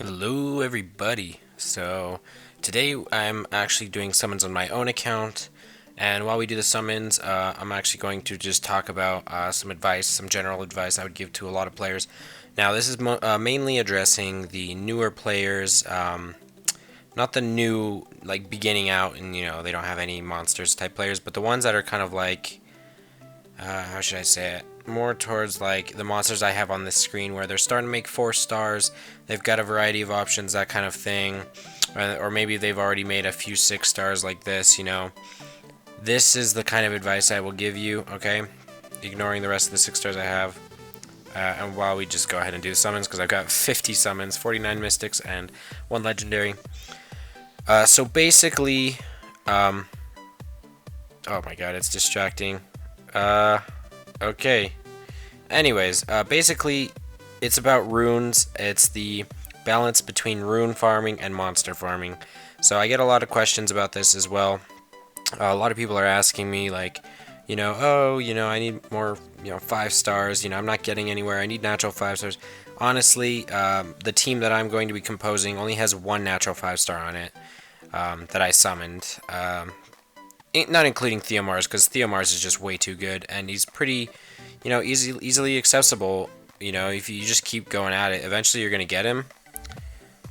Hello everybody. So today I'm actually doing summons on my own account, and while we do the summons, I'm actually going to just talk about some advice, some general advice I would give to a lot of players. Now this is mainly addressing the newer players, not the new, like, beginning out and they don't have any monsters type players, but the ones that are kind of like, how should I say it? More towards like the monsters I have on this screen, where they're starting to make 4 stars. They've got a variety of options, that kind of thing, or maybe they've already made a few 6 stars like this. This is the kind of advice I will give you. Okay, ignoring the rest of the 6 stars I have. And while we just go ahead and do summons, because I've got 50 summons, 49 mystics, and 1 legendary. So basically, oh my god, it's distracting. Okay. Anyways, basically, it's about runes. It's the balance between rune farming and monster farming. So I get a lot of questions about this as well. A lot of people are asking me, like, oh, I need more, 5 stars. I'm not getting anywhere. I need natural 5 stars. Honestly, the team that I'm going to be composing only has 1 natural 5 star on it that I summoned. Not including Theomars, because Theomars is just way too good, and he's pretty, easily accessible. If you just keep going at it, eventually you're gonna get him.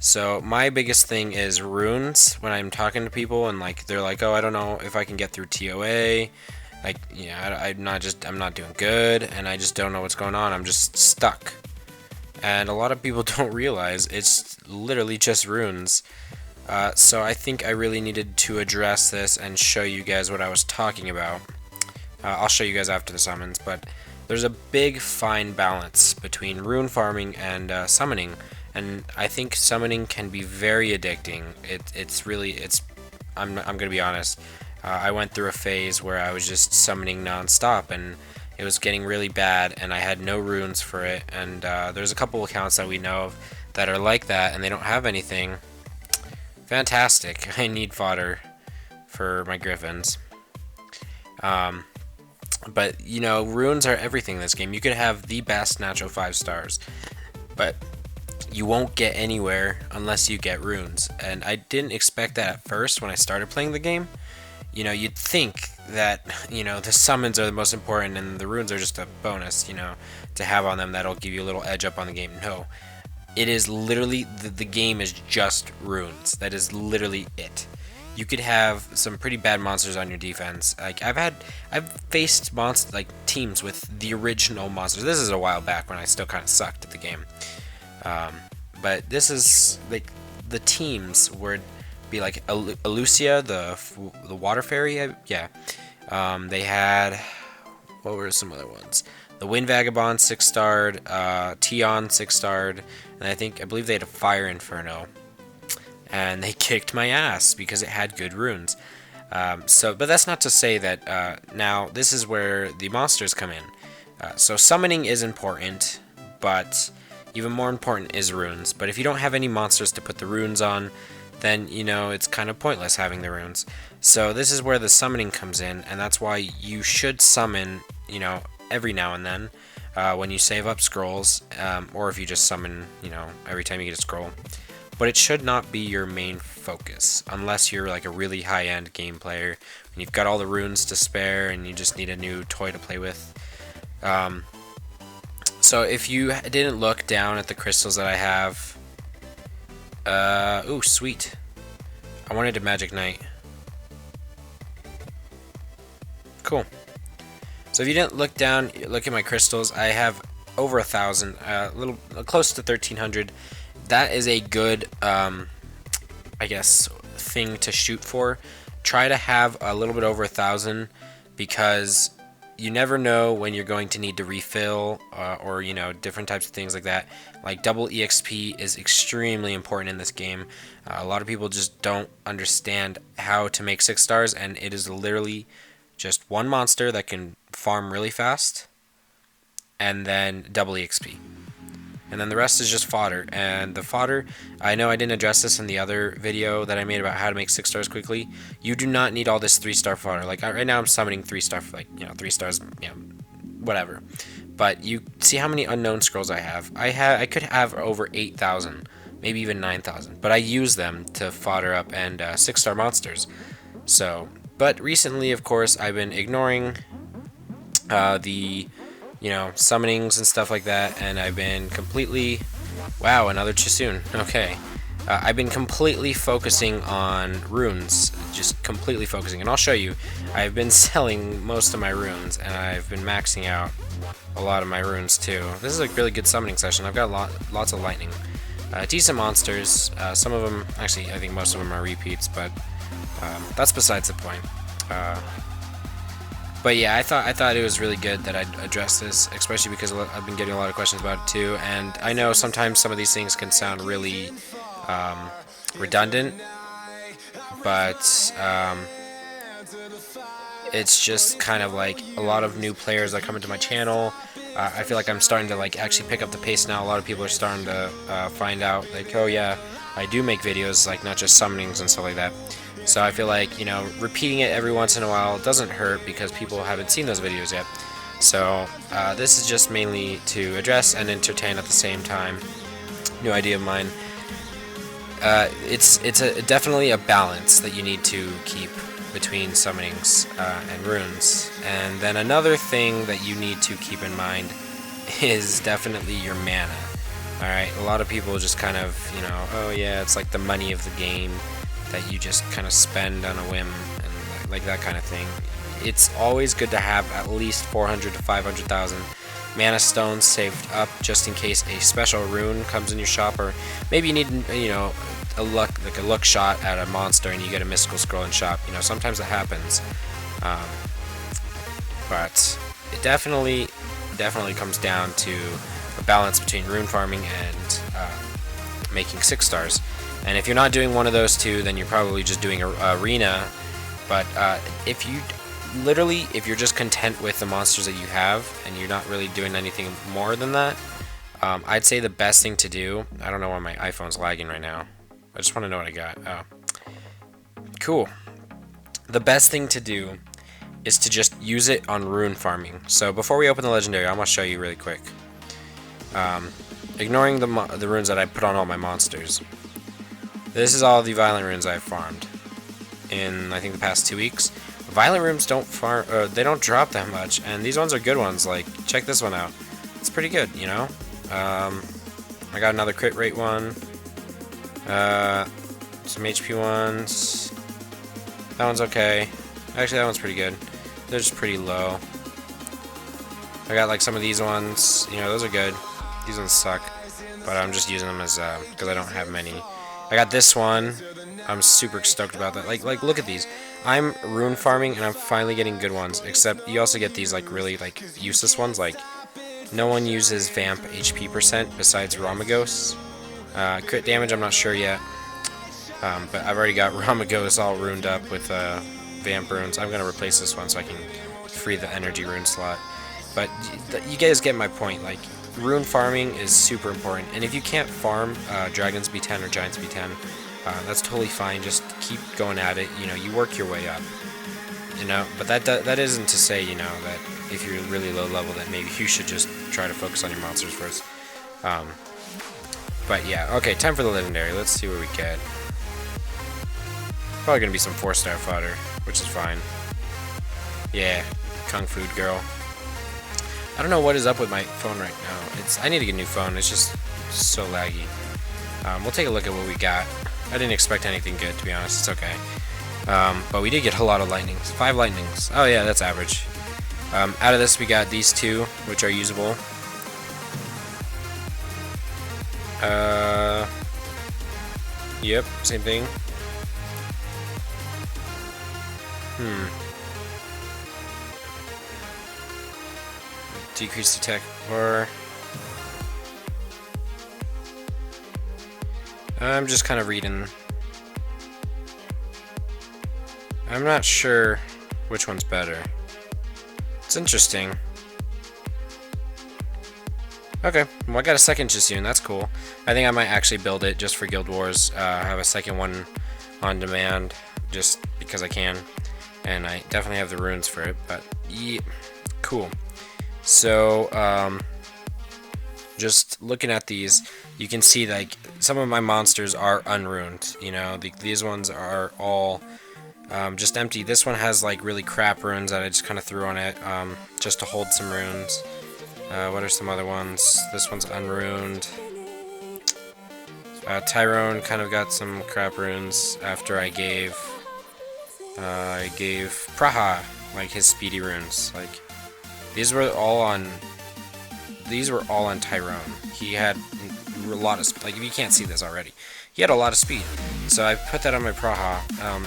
So my biggest thing is runes. When I'm talking to people and like they're like, oh, I don't know if I can get through TOA, like, I'm not doing good, and I just don't know what's going on. I'm just stuck. And a lot of people don't realize it's literally just runes. So I think I really needed to address this and show you guys what I was talking about. I'll show you guys after the summons, but there's a big fine balance between rune farming and summoning, and I think summoning can be very addicting. I'm gonna be honest. I went through a phase where I was just summoning non-stop, and it was getting really bad, and I had no runes for it. And there's a couple accounts that we know of that are like that, and they don't have anything. Fantastic. I need fodder for my griffins. But, runes are everything in this game. You could have the best natural 5 stars, but you won't get anywhere unless you get runes. And I didn't expect that at first when I started playing the game. You'd think that, the summons are the most important and the runes are just a bonus, to have on them that'll give you a little edge up on the game. No. It is literally, the game is just runes. That is literally it. You could have some pretty bad monsters on your defense. Like, I've faced teams with the original monsters. This is a while back when I still kind of sucked at the game. But this is like the teams would be like Alucia, the water fairy. Yeah. They had, what were some other ones? The Wind Vagabond 6-starred, Tion 6-starred, and I believe they had a Fire Inferno. And they kicked my ass because it had good runes. But that's not to say that now this is where the monsters come in. So summoning is important, but even more important is runes. But if you don't have any monsters to put the runes on, then it's kind of pointless having the runes. So this is where the summoning comes in, and that's why you should summon, every now and then, when you save up scrolls, or if you just summon, every time you get a scroll. But it should not be your main focus, unless you're like a really high-end game player, and you've got all the runes to spare, and you just need a new toy to play with. So if you didn't look down at the crystals that I have, ooh, sweet. I wanted a Magic Knight. Cool. So if you didn't look down, look at my crystals. I have over 1,000, close to 1,300. That is a good, I guess, thing to shoot for. Try to have a little bit over 1,000, because you never know when you're going to need to refill, or different types of things like that. Like double EXP is extremely important in this game. A lot of people just don't understand how to make 6 stars, and it is literally just one monster that can farm really fast, and then double EXP. And then the rest is just fodder. And the fodder, I know I didn't address this in the other video that I made about how to make 6 stars quickly. You do not need all this 3-star fodder. Like, right now I'm summoning 3-star, 3 stars, whatever. But you see how many unknown scrolls I have. I could have over 8,000 maybe even 9,000. But I use them to fodder up and 6-star monsters. So, but recently, of course, I've been ignoring the, summonings and stuff like that, and I've been completely, wow, another Chisoon, okay. I've been completely focusing on runes, just completely focusing, and I'll show you. I've been selling most of my runes, and I've been maxing out a lot of my runes too. This is a really good summoning session. I've got lots of lightning. Decent monsters, some of them, actually I think most of them are repeats, but that's besides the point. But yeah, I thought it was really good that I'd address this, especially because I've been getting a lot of questions about it too, and I know sometimes some of these things can sound really redundant, but it's just kind of like a lot of new players that come into my channel. I feel like I'm starting to like actually pick up the pace now. A lot of people are starting to find out like, oh yeah, I do make videos, like not just summonings and stuff like that. So I feel like, repeating it every once in a while doesn't hurt because people haven't seen those videos yet. So this is just mainly to address and entertain at the same time. New idea of mine. It's definitely a balance that you need to keep between summonings and runes. And then another thing that you need to keep in mind is definitely your mana. Alright, a lot of people just kind of, oh yeah, it's like the money of the game that you just kind of spend on a whim and like that kind of thing. It's always good to have at least 400 to 500,000 mana stones saved up just in case a special rune comes in your shop, or maybe you need, a luck shot at a monster and you get a mystical scroll in shop. Sometimes that happens. But it definitely comes down to a balance between rune farming and making 6 stars. And if you're not doing one of those two, then you're probably just doing a arena. But if you're just content with the monsters that you have and you're not really doing anything more than that, I'd say the best thing to do, I don't know why my iPhone's lagging right now. I just want to know what I got. Oh. Cool. The best thing to do is to just use it on rune farming. So before we open the legendary, I'm going to show you really quick. Ignoring the runes that I put on all my monsters. This is all the violent runes I've farmed in, I think, the past 2 weeks. Violent runes don't farm, they don't drop that much, and these ones are good ones. Like, check this one out. It's pretty good, I got another crit rate one. Some HP ones. That one's okay. Actually, that one's pretty good. They're just pretty low. I got like some of these ones. Those are good. These ones suck, but I'm just using them as because I don't have many. I got this one. I'm super stoked about that. Like look at these. I'm rune farming and I'm finally getting good ones. Except you also get these like really like useless ones. Like no one uses vamp HP percent besides Ramagos. Crit damage, I'm not sure yet. But I've already got Ramagos all runed up with vamp runes. I'm gonna replace this one so I can free the energy rune slot. But you guys get my point. Like, rune farming is super important, and if you can't farm Dragons B10 or Giants B10, that's totally fine. Just keep going at it. You work your way up. But that isn't to say that if you're really low level that maybe you should just try to focus on your monsters first. But yeah, okay, time for the legendary. Let's see what we get. Probably gonna be some 4-star fodder, which is fine. Yeah, Kung Fu girl. I don't know what is up with my phone right now. I need to get a new phone. It's just so laggy. We'll take a look at what we got. I didn't expect anything good, to be honest. It's okay. But we did get a lot of lightnings. 5 lightnings. Oh yeah, that's average. Out of this, we got these 2, which are usable. Yep, same thing. Decrease detect, or I'm just kind of reading. I'm not sure which one's better. It's interesting. Okay, well I got a second Chisoon, that's cool. I think I might actually build it just for Guild Wars. Have a second one on demand just because I can. And I definitely have the runes for it, but yeah, cool. So, just looking at these, you can see like some of my monsters are unruined. You know, these ones are all just empty. This one has like really crap runes that I just kind of threw on it just to hold some runes. What are some other ones? This one's unruined. Tyrone kind of got some crap runes after I gave Praha like his speedy runes. Like these were all on Tyrone. He had a lot of like, if you can't see this already, he had a lot of speed. So I put that on my Praha.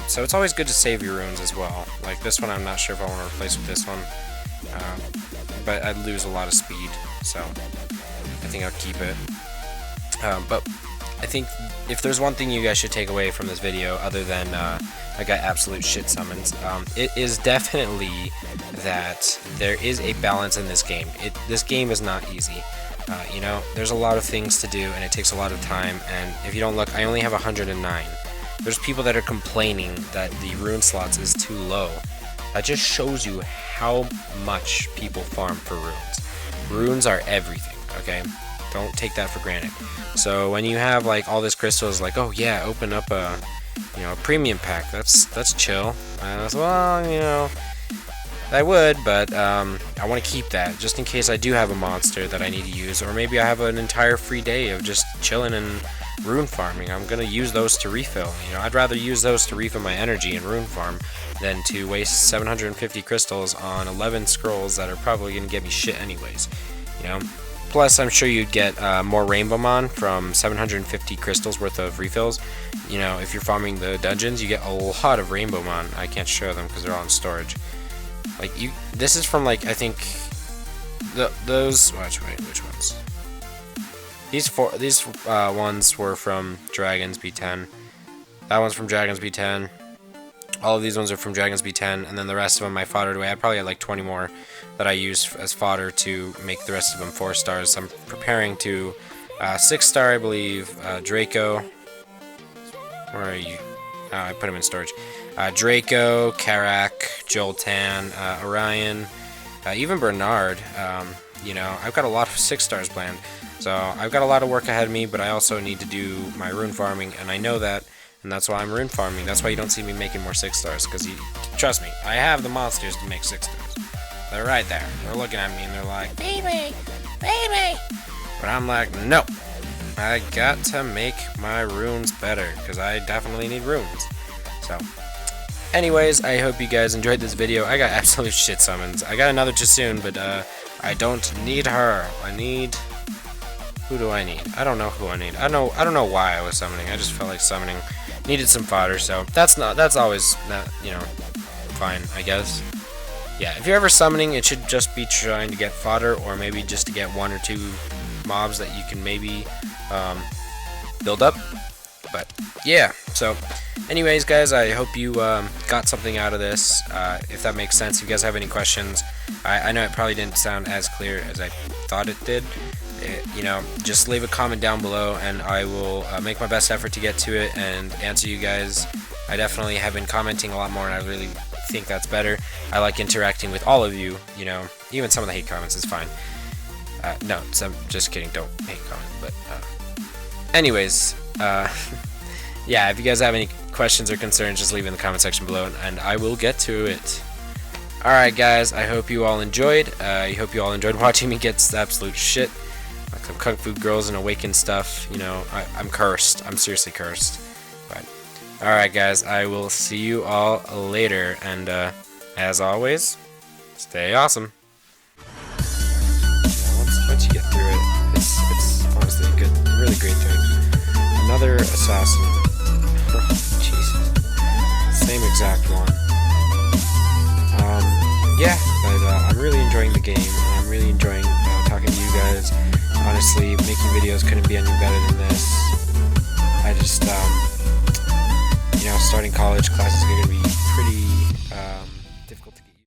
So it's always good to save your runes as well. Like this one, I'm not sure if I want to replace with this one, but I'd lose a lot of speed. So I think I'll keep it. But I think if there's one thing you guys should take away from this video, other than I got absolute shit summons, it is definitely that there is a balance in this game. This game is not easy. You know, there's a lot of things to do, and it takes a lot of time. And if you don't look, I only have 109. There's people that are complaining that the rune slots is too low. That just shows you how much people farm for runes. Runes are everything, okay? Don't take that for granted. So when you have like all this crystals, like, oh yeah, open up a, you know, a premium pack. That's chill. Well, you know, I would, but I want to keep that just in case I do have a monster that I need to use, or maybe I have an entire free day of just chilling and rune farming. I'm gonna use those to refill. You know, I'd rather use those to refill my energy and rune farm than to waste 750 crystals on 11 scrolls that are probably gonna get me shit anyways. You know. Plus, I'm sure you'd get more Rainbow Mon from 750 crystals worth of refills. You know, if you're farming the dungeons, you get a lot of Rainbow Mon. I can't show them because they're all in storage. Like this is from like, I think those. Wait, which ones? These ones were from Dragon's B10. That one's from Dragon's B10. All of these ones are from Dragon's B10, and then the rest of them I foddered away. I probably had like 20 more that I used as fodder to make the rest of them 4 stars. I'm preparing to 6-star, I believe, Draco. Where are you? I put him in storage. Draco, Karak, Joltan, Orion, even Bernard. You know, I've got a lot of 6 stars planned. So I've got a lot of work ahead of me, but I also need to do my rune farming, and I know that. And that's why I'm rune farming. That's why you don't see me making more 6 stars. Because trust me, I have the monsters to make 6 stars. They're right there. They're looking at me and they're like, baby, baby. But I'm like, no. I got to make my runes better. Because I definitely need runes. So, anyways, I hope you guys enjoyed this video. I got absolute shit summons. I got another Jasoon, but I don't need her. I need... Who do I need? I don't know who I need. I don't know why I was summoning. I just felt like summoning. Needed some fodder, so that's always not, you know, fine, I guess. Yeah, if you're ever summoning, it should just be trying to get fodder, or maybe just to get 1 or 2 mobs that you can maybe build up. But yeah, so anyways, guys, I hope you got something out of this. If that makes sense. If you guys have any questions, I know it probably didn't sound as clear as I thought it did. You know, just leave a comment down below, and I will make my best effort to get to it and answer you guys. I definitely have been commenting a lot more, and I really think that's better. I like interacting with all of you, you know, even some of the hate comments is fine. No, just kidding, don't hate comment, but anyways, yeah, if you guys have any questions or concerns, just leave it in the comment section below, and I will get to it. Alright guys, I hope you all enjoyed. I hope you all enjoyed watching me get absolute shit. Like some Kung Fu Girls and Awakened stuff, you know, I'm cursed. I'm seriously cursed. But, alright guys, I will see you all later, and as always, stay awesome. Once you get through it, it's honestly a really great thing. Another assassin. Jesus. Same exact one. Yeah, but I'm really enjoying the game, and I'm really enjoying talking to you guys. Honestly, making videos couldn't be any better than this. I just, you know, starting college classes are going to be pretty difficult to get.